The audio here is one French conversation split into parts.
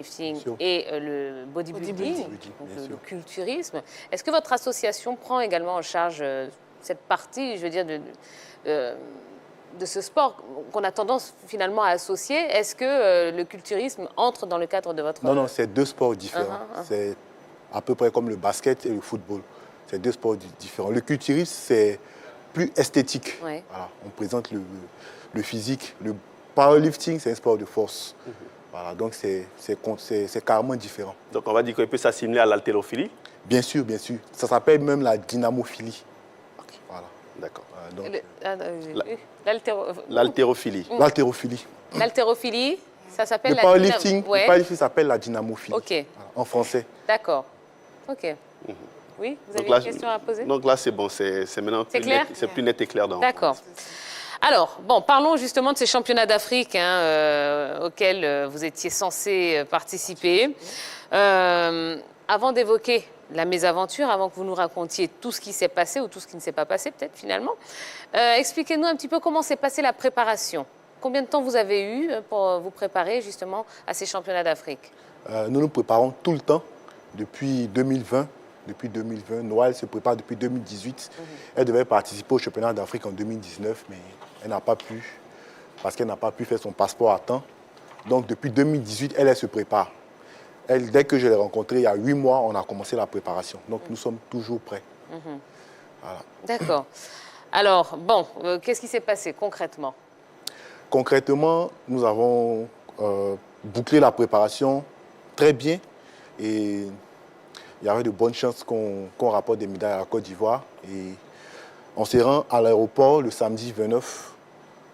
lifting et le bodybuilding, donc le culturisme. Est-ce que votre association prend également en charge cette partie, je veux dire, de ce sport qu'on a tendance finalement à associer? Est-ce que le culturisme entre dans le cadre de votre... Non, c'est deux sports différents. C'est à peu près comme le basket et le football. C'est deux sports différents. Le culturisme, c'est plus esthétique. Ouais. Voilà, on présente le physique. Le powerlifting, c'est un sport de force. Voilà, donc c'est carrément différent. Donc on va dire qu'on peut s'assimiler à l'haltérophilie? Bien sûr, bien sûr. Ça s'appelle même la dynamophilie. Okay. Voilà. D'accord. L'haltérophilie. L'haltérophilie. L'haltérophilie, ça s'appelle la powerlifting. Le powerlifting s'appelle la dynamophilie. Ok. Voilà, en français. D'accord. Ok. Oui, vous avez une question à poser? Donc là, c'est bon, c'est maintenant plus net, c'est plus net et clair. D'accord. Alors, bon, parlons justement de ces championnats d'Afrique auxquels vous étiez censé participer. Avant d'évoquer la mésaventure, avant que vous nous racontiez tout ce qui s'est passé ou tout ce qui ne s'est pas passé peut-être finalement, expliquez-nous un petit peu comment s'est passée la préparation. Combien de temps vous avez eu pour vous préparer justement à ces championnats d'Afrique? Nous nous préparons tout le temps depuis 2020. Depuis 2020, Noël se prépare depuis 2018. Elle devait participer au championnat d'Afrique en 2019, mais elle n'a pas pu, parce qu'elle n'a pas pu faire son passeport à temps. Donc depuis 2018, elle se prépare. Dès que je l'ai rencontrée, il y a 8 mois, on a commencé la préparation. Donc nous sommes toujours prêts. Voilà. D'accord. Alors, bon, qu'est-ce qui s'est passé concrètement? Concrètement, nous avons bouclé la préparation très bien et il y avait de bonnes chances qu'on rapporte des médailles à la Côte d'Ivoire. Et on se rend à l'aéroport le samedi 29.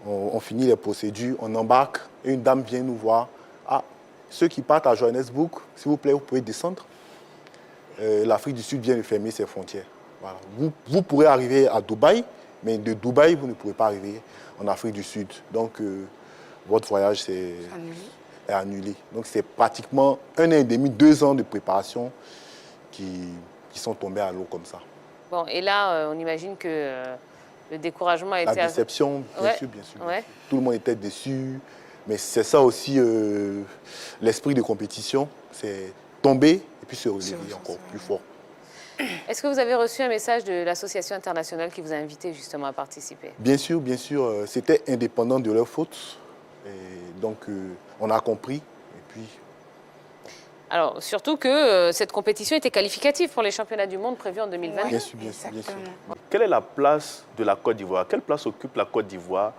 On finit les procédures, on embarque et une dame vient nous voir. Ah, ceux qui partent à Johannesburg, s'il vous plaît, vous pouvez descendre. L'Afrique du Sud vient de fermer ses frontières. Voilà. Vous pourrez arriver à Dubaï, mais de Dubaï, vous ne pourrez pas arriver en Afrique du Sud. Donc, votre voyage est annulé. Donc, c'est pratiquement 1 an et demi, 2 ans de préparation qui sont tombés à l'eau comme ça. Bon, et là, on imagine que le découragement a été... La déception, bien sûr, bien sûr. Tout le monde était déçu, mais c'est ça aussi l'esprit de compétition, c'est tomber et puis se relever encore plus fort. Est-ce que vous avez reçu un message de l'association internationale qui vous a invité justement à participer? Bien sûr, c'était indépendant de leur faute, et donc on a compris, et puis... Alors, surtout que cette compétition était qualificative pour les championnats du monde prévus en 2022. Bien sûr, bien sûr. Quelle est la place de la Côte d'Ivoire? Quelle place occupe la Côte d'Ivoire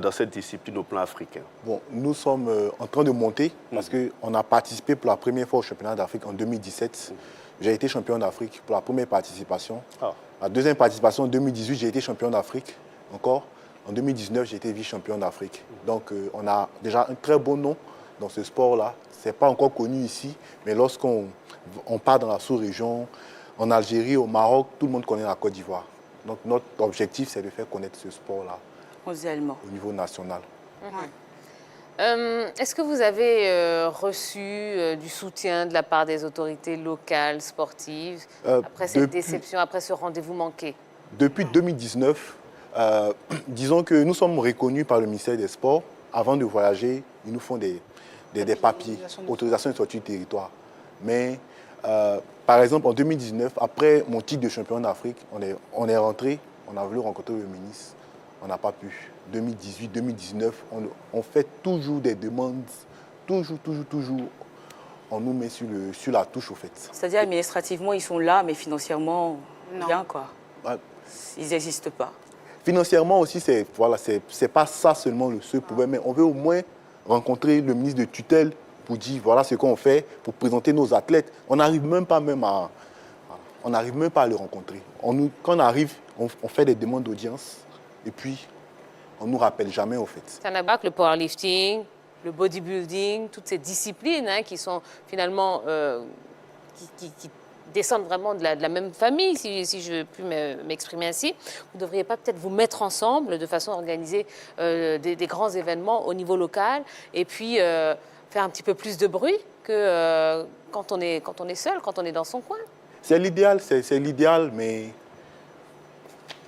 dans cette discipline au plan africain? Bon, nous sommes en train de monter parce qu'on a participé pour la première fois au championnat d'Afrique en 2017. J'ai été champion d'Afrique pour la première participation. La deuxième participation en 2018, j'ai été champion d'Afrique encore. En 2019, j'ai été vice-champion d'Afrique. Donc, on a déjà un très bon nom dans ce sport-là. Ce n'est pas encore connu ici, mais lorsqu'on part dans la sous-région, en Algérie, au Maroc, tout le monde connaît la Côte d'Ivoire. Donc notre objectif, c'est de faire connaître ce sport-là au niveau national. Est-ce que vous avez reçu du soutien de la part des autorités locales, sportives, après cette déception, après ce rendez-vous manqué? Depuis 2019, disons que nous sommes reconnus par le ministère des Sports. Avant de voyager, ils nous font des papiers, autorisation de sortie du territoire. Mais, par exemple, en 2019, après mon titre de champion d'Afrique, on est rentré, on a voulu rencontrer le ministre, on n'a pas pu. 2018, 2019, on fait toujours des demandes, toujours. On nous met sur la touche, au fait. C'est-à-dire, administrativement, ils sont là, mais financièrement, rien, quoi. Ils n'existent pas. Financièrement aussi, c'est pas ça seulement le seul problème, mais on veut au moins rencontrer le ministre de tutelle pour dire voilà ce qu'on fait, pour présenter nos athlètes. On n'arrive même pas à le rencontrer. Quand on arrive, on fait des demandes d'audience et puis on ne nous rappelle jamais au fait. Ça n'a pas que le powerlifting, le bodybuilding, toutes ces disciplines qui sont finalement qui descendent vraiment de la même famille, si je puis m'exprimer ainsi. Vous ne devriez pas peut-être vous mettre ensemble de façon à organiser des grands événements au niveau local et puis faire un petit peu plus de bruit que quand on est seul, quand on est dans son coin? C'est l'idéal, mais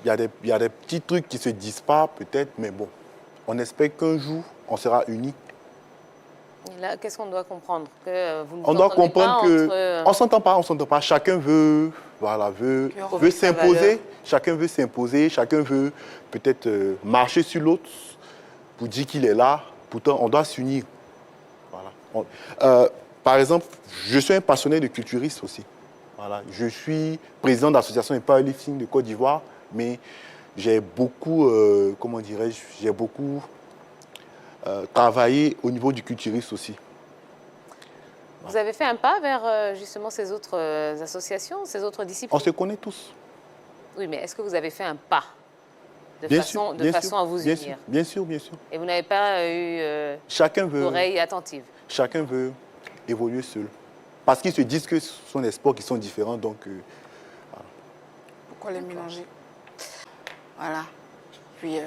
il y a des petits trucs qui ne se disent pas peut-être, mais bon, on espère qu'un jour, on sera unis. Et là, qu'est-ce qu'on doit comprendre? Que vous ne On doit entendez comprendre pas que entre... on s'entend pas. Chacun veut, voilà, veut sa valeur. s'imposer. Chacun veut s'imposer. Chacun veut peut-être marcher sur l'autre pour dire qu'il est là. Pourtant, on doit s'unir. Voilà. Par exemple, je suis un passionné de culturiste aussi. Voilà. Je suis président de l'association de powerlifting de Côte d'Ivoire, mais j'ai beaucoup, comment dirais-je, j'ai beaucoup travaillé au niveau du culturiste aussi. Vous avez fait un pas vers justement ces autres associations, ces autres disciplines? On se connaît tous. Oui, mais est-ce que vous avez fait un pas de Bien façon, sûr, à vous bien unir? sûr, bien sûr, bien sûr. Et vous n'avez pas eu Chacun veut, l'oreille attentive? chacun veut évoluer seul. Parce qu'ils se disent que ce sont des sports qui sont différents, donc... Pourquoi les mélanger? Voilà. Puis,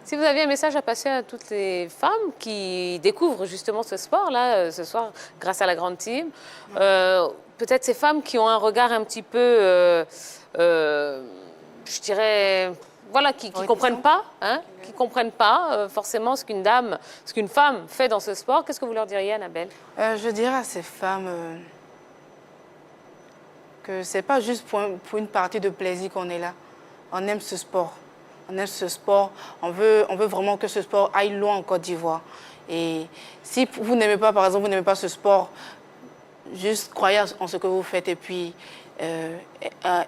Si vous aviez un message à passer à toutes les femmes qui découvrent justement ce sport-là, ce soir, grâce à la grande team, peut-être ces femmes qui ont un regard un petit peu, je dirais, voilà, qui ne comprennent pas, hein, qui comprennent pas forcément ce qu'une femme fait dans ce sport, qu'est-ce que vous leur diriez, Annabelle? je dirais à ces femmes que ce n'est pas juste pour une partie de plaisir qu'on est là. On aime ce sport. On aime ce sport. On veut vraiment que ce sport aille loin en Côte d'Ivoire. Et si vous n'aimez pas, par exemple, vous n'aimez pas ce sport, juste croyez en ce que vous faites et puis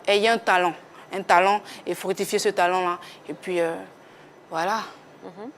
ayez un talent et fructifiez ce talent-là. Et puis, voilà.